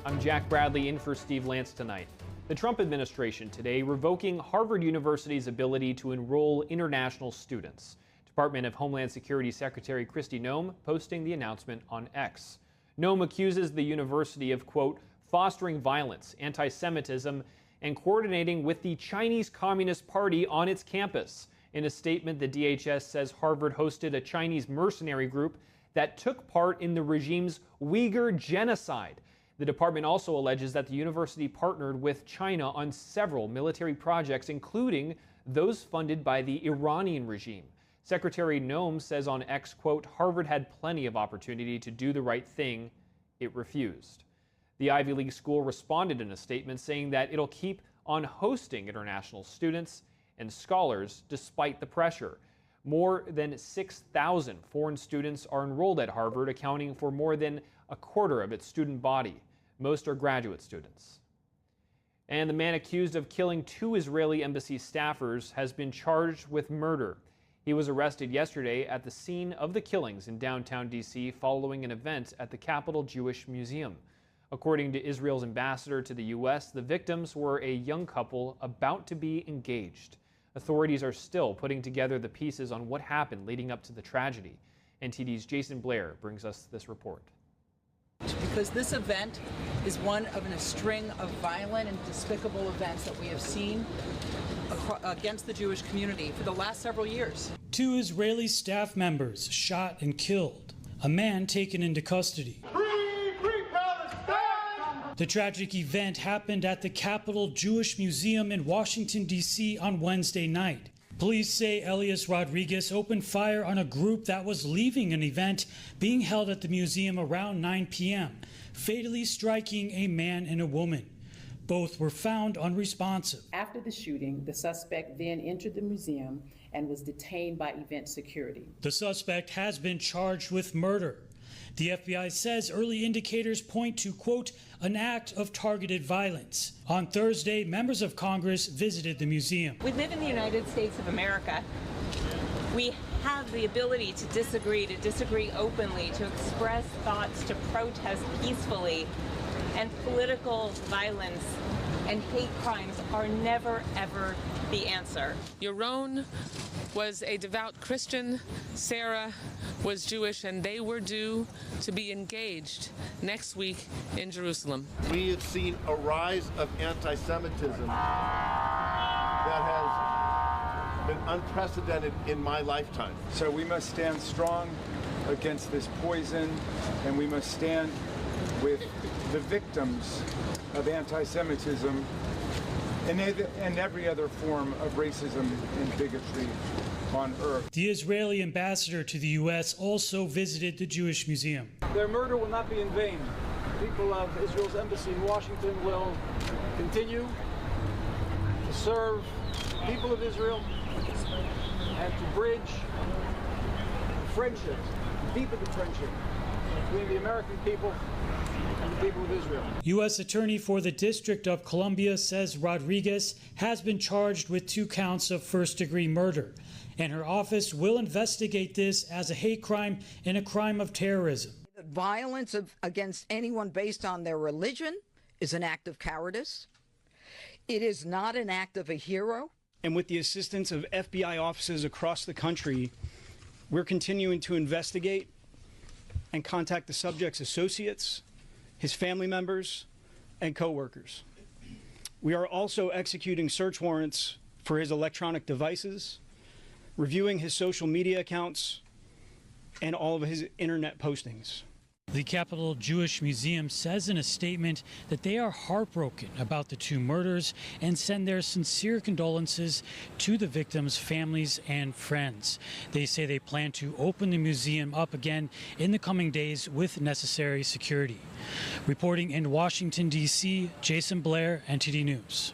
I'm Jack Bradley in for Steve Lance tonight. The Trump administration today revoking Harvard University's ability to enroll international students. Department of Homeland Security Secretary Kristi Noem posting the announcement on X. Noem accuses the university of, quote, fostering violence, anti-Semitism, and coordinating with the Chinese Communist Party on its campus. In a statement, the DHS says Harvard hosted a Chinese mercenary group that took part in the regime's Uyghur genocide. The department also alleges that the university partnered with China on several military projects, including those funded by the Iranian regime. Secretary Noem says on X, quote, Harvard had plenty of opportunity to do the right thing. It refused. The Ivy League school responded in a statement saying that it'll keep on hosting international students and scholars despite the pressure. More than 6,000 foreign students are enrolled at Harvard, accounting for more than a quarter of its student body. Most are graduate students. And the man accused of killing 2 Israeli embassy staffers has been charged with murder. He was arrested yesterday at the scene of the killings in downtown D.C. following an event at the Capital Jewish Museum. According to Israel's ambassador to the U.S., the victims were a young couple about to be engaged. Authorities are still putting together the pieces on what happened leading up to the tragedy. NTD's Jason Blair brings us this report. Because this event is one of a string of violent and despicable events that we have seen against the Jewish community for the last several years. 2 Israeli staff members shot and killed. A man taken into custody. The tragic event happened at the Capital Jewish Museum in Washington, D.C. on Wednesday night. Police say Elias Rodriguez opened fire on a group that was leaving an event being held at the museum around 9 p.m., fatally striking a man and a woman. Both were found unresponsive. After the shooting, the suspect then entered the museum and was detained by event security. The suspect has been charged with murder. The FBI says early indicators point to, quote, an act of targeted violence. On Thursday, members of Congress visited the museum. We live in the United States of America. We have the ability to disagree openly, to express thoughts, to protest peacefully, and political violence and hate crimes are never, ever the answer. Yaron was a devout Christian, Sarah was Jewish, and they were due to be engaged next week in Jerusalem. We have seen a rise of anti-Semitism that has been unprecedented in my lifetime. So we must stand strong against this poison, and we must stand with the victims of anti-Semitism and every other form of racism and bigotry on earth. The Israeli ambassador to the U.S. also visited the Jewish Museum. Their murder will not be in vain. People of Israel's embassy in Washington will continue to serve the people of Israel and to bridge friendship, deepen the friendship between the American people and the people of Israel. U.S. Attorney for the District of Columbia says Rodriguez has been charged with 2 counts of first-degree murder, and her office will investigate this as a hate crime and a crime of terrorism. Violence against anyone based on their religion is an act of cowardice. It is not an act of a hero. And with the assistance of FBI offices across the country, we're continuing to investigate and contact the subject's associates, his family members, and co-workers. We are also executing search warrants for his electronic devices, reviewing his social media accounts, and all of his internet postings. The Capital Jewish Museum says in a statement that they are heartbroken about the 2 murders and send their sincere condolences to the victims' families and friends. They say they plan to open the museum up again in the coming days with necessary security. Reporting in Washington, D.C., Jason Blair, NTD News.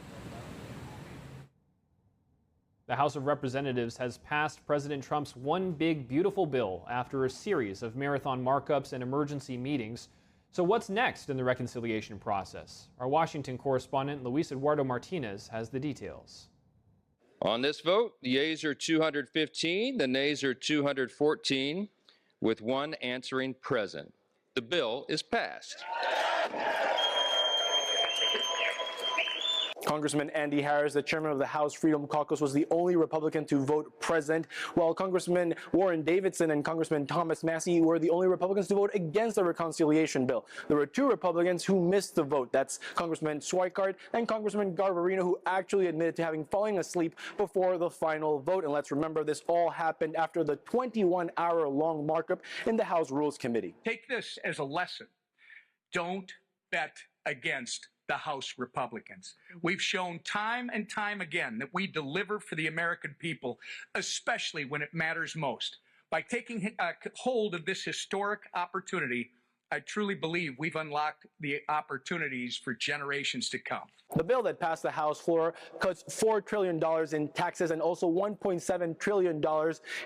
The House of Representatives has passed President Trump's One Big Beautiful Bill after a series of marathon markups and emergency meetings. So what's next in the reconciliation process? Our Washington correspondent Luis Eduardo Martinez has the details. On this vote, the yeas are 215, the nays are 214, with 1 answering present. The bill is passed. Congressman Andy Harris, the chairman of the House Freedom Caucus, was the only Republican to vote present, while Congressman Warren Davidson and Congressman Thomas Massie were the only Republicans to vote against the reconciliation bill. There were 2 Republicans who missed the vote. That's Congressman Swikart and Congressman Garbarino, who actually admitted to having fallen asleep before the final vote. And let's remember, this all happened after the 21-hour-long markup in the House Rules Committee. Take this as a lesson. Don't bet against the House Republicans. We've shown time and time again that we deliver for the American people, especially when it matters most. By taking hold of this historic opportunity, I truly believe we've unlocked the opportunities for generations to come. The bill that passed the House floor cuts $4 trillion in taxes and also $1.7 trillion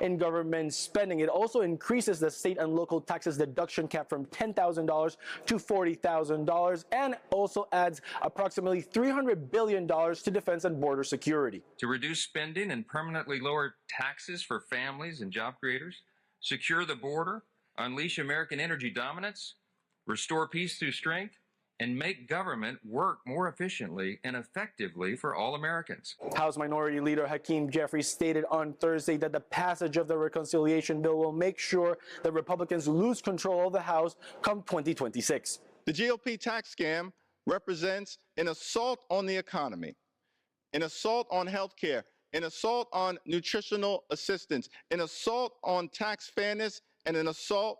in government spending. It also increases the state and local taxes deduction cap from $10,000 to $40,000 and also adds approximately $300 billion to defense and border security. To reduce spending and permanently lower taxes for families and job creators, secure the border, unleash American energy dominance, restore peace through strength, and make government work more efficiently and effectively for all Americans. House Minority Leader Hakeem Jeffries stated on Thursday that the passage of the reconciliation bill will make sure that Republicans lose control of the House come 2026. The GOP tax scam represents an assault on the economy, an assault on health care, an assault on nutritional assistance, an assault on tax fairness, and an assault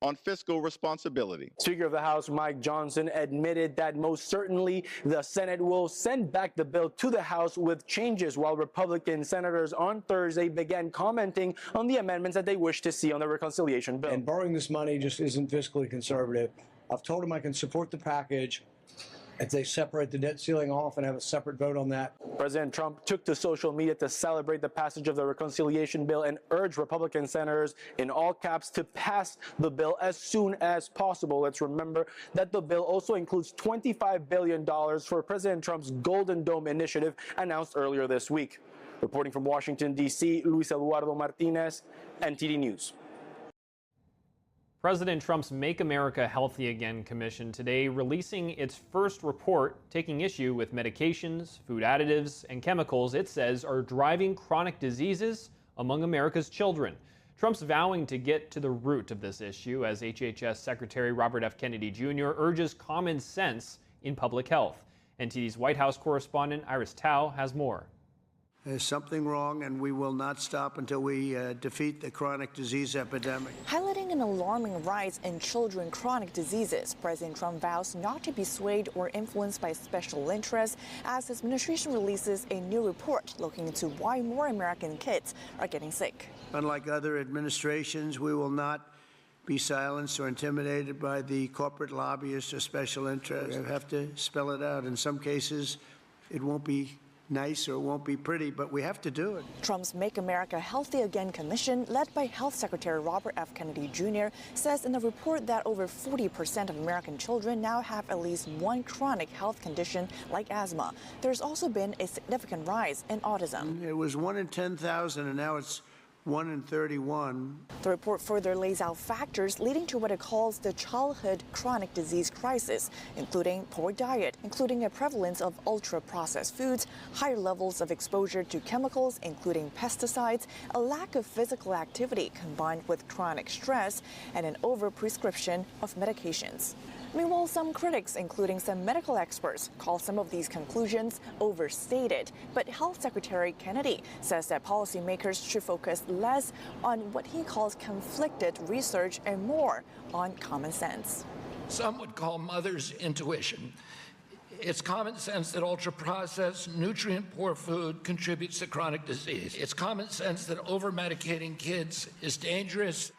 on fiscal responsibility. Speaker of the House Mike Johnson admitted that most certainly the Senate will send back the bill to the House with changes, while Republican senators on Thursday began commenting on the amendments that they wish to see on the reconciliation bill. And borrowing this money just isn't fiscally conservative. I've told him I can support the package if they separate the debt ceiling off and have a separate vote on that. President Trump took to social media to celebrate the passage of the reconciliation bill and urged Republican senators in all caps to pass the bill as soon as possible. Let's remember that the bill also includes $25 billion for President Trump's Golden Dome initiative announced earlier this week. Reporting from Washington, D.C., Luis Eduardo Martinez, NTD News. President Trump's Make America Healthy Again Commission today releasing its first report taking issue with medications, food additives, and chemicals it says are driving chronic diseases among America's children. Trump's vowing to get to the root of this issue as HHS Secretary Robert F. Kennedy Jr. urges common sense in public health. NTD's White House correspondent Iris Tao has more. There's something wrong, and we will not stop until we defeat the chronic disease epidemic. Highlighting an alarming rise in children chronic diseases, President Trump vows not to be swayed or influenced by special interests as his administration releases a new report looking into why more American kids are getting sick. Unlike other administrations, we will not be silenced or intimidated by the corporate lobbyists or special interests. We have to spell it out. In some cases, it won't be nice or it won't be pretty, but we have to do it. Trump's Make America Healthy Again Commission, led by Health Secretary Robert F. Kennedy Jr., says in a report that over 40% of American children now have at least one chronic health condition like asthma. There's also been a significant rise in autism. It was 1 in 10,000, and now it's 1 in 31. The report further lays out factors leading to what it calls the childhood chronic disease crisis, including poor diet, including a prevalence of ultra-processed foods, higher levels of exposure to chemicals, including pesticides, a lack of physical activity combined with chronic stress, and an over-prescription of medications. Meanwhile, some critics, including some medical experts, call some of these conclusions overstated. But Health Secretary Kennedy says that policymakers should focus less on what he calls conflicted research and more on common sense. Some would call mother's intuition. It's common sense that ultra-processed, nutrient-poor food contributes to chronic disease. It's common sense that over-medicating kids is dangerous.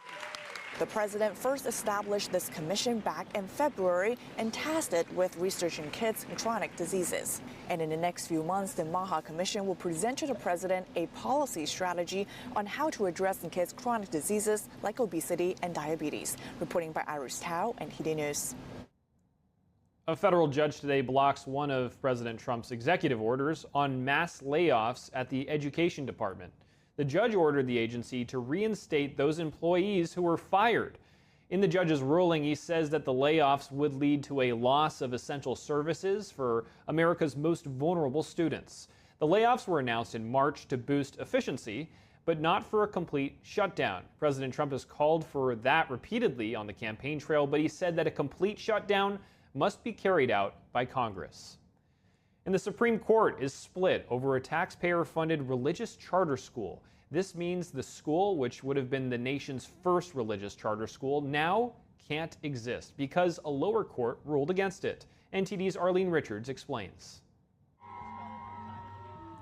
The president first established this commission back in February and tasked it with researching kids' chronic diseases. And in the next few months, the MAHA Commission will present to the president a policy strategy on how to address kids' chronic diseases like obesity and diabetes. Reporting by Iris Tao, NTD News. A federal judge today blocks one of President Trump's executive orders on mass layoffs at the Education Department. The judge ordered the agency to reinstate those employees who were fired. In the judge's ruling, he says that the layoffs would lead to a loss of essential services for America's most vulnerable students. The layoffs were announced in March to boost efficiency, but not for a complete shutdown. President Trump has called for that repeatedly on the campaign trail, but he said that a complete shutdown must be carried out by Congress. And the Supreme Court is split over a taxpayer-funded religious charter school. This means the school, which would have been the nation's first religious charter school, now can't exist because a lower court ruled against it. NTD's Arlene Richards explains.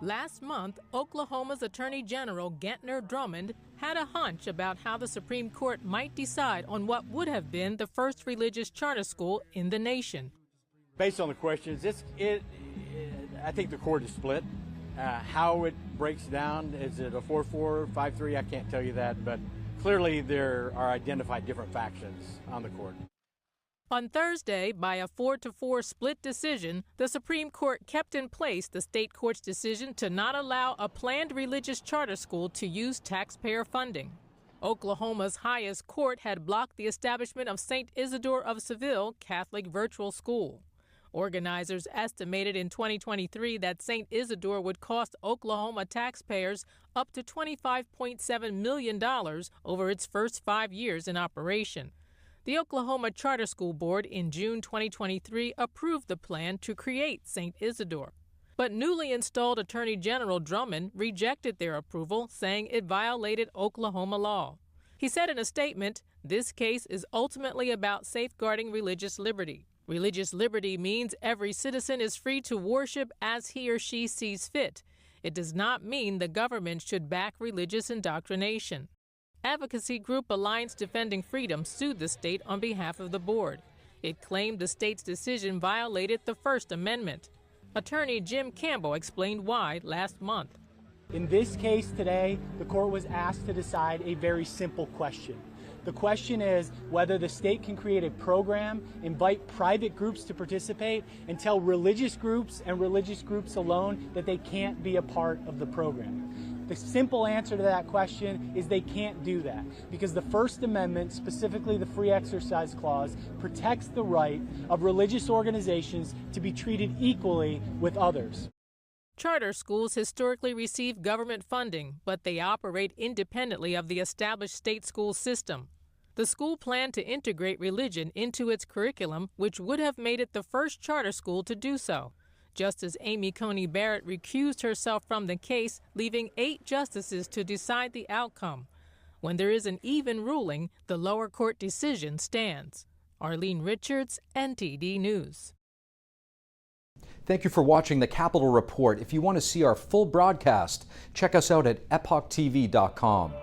Last month, Oklahoma's Attorney General Gentner Drummond had a hunch about how the Supreme Court might decide on what would have been the first religious charter school in the nation. Based on the questions, I think the court is split. How it breaks down, is it a 4-4, 5-3? I can't tell you that, but clearly there are identified different factions on the court. On Thursday, by a 4-4 split decision, the Supreme Court kept in place the state court's decision to not allow a planned religious charter school to use taxpayer funding. Oklahoma's highest court had blocked the establishment of St. Isidore of Seville Catholic Virtual School. Organizers estimated in 2023 that St. Isidore would cost Oklahoma taxpayers up to $25.7 million over its first 5 years in operation. The Oklahoma Charter School Board in June 2023 approved the plan to create St. Isidore. But newly installed Attorney General Drummond rejected their approval, saying it violated Oklahoma law. He said in a statement, "This case is ultimately about safeguarding religious liberty. Religious liberty means every citizen is free to worship as he or she sees fit. It does not mean the government should back religious indoctrination." Advocacy group Alliance Defending Freedom sued the state on behalf of the board. It claimed the state's decision violated the First Amendment. Attorney Jim Campbell explained why last month. In this case today, the court was asked to decide a very simple question. The question is whether the state can create a program, invite private groups to participate, and tell religious groups and religious groups alone that they can't be a part of the program. The simple answer to that question is they can't do that because the First Amendment, specifically the Free Exercise Clause, protects the right of religious organizations to be treated equally with others. Charter schools historically receive government funding, but they operate independently of the established state school system. The school planned to integrate religion into its curriculum, which would have made it the first charter school to do so. Justice Amy Coney Barrett recused herself from the case, leaving 8 justices to decide the outcome. When there is an even ruling, the lower court decision stands. Arlene Richards, NTD News. Thank you for watching the Capitol Report. If you want to see our full broadcast, check us out at epochtv.com.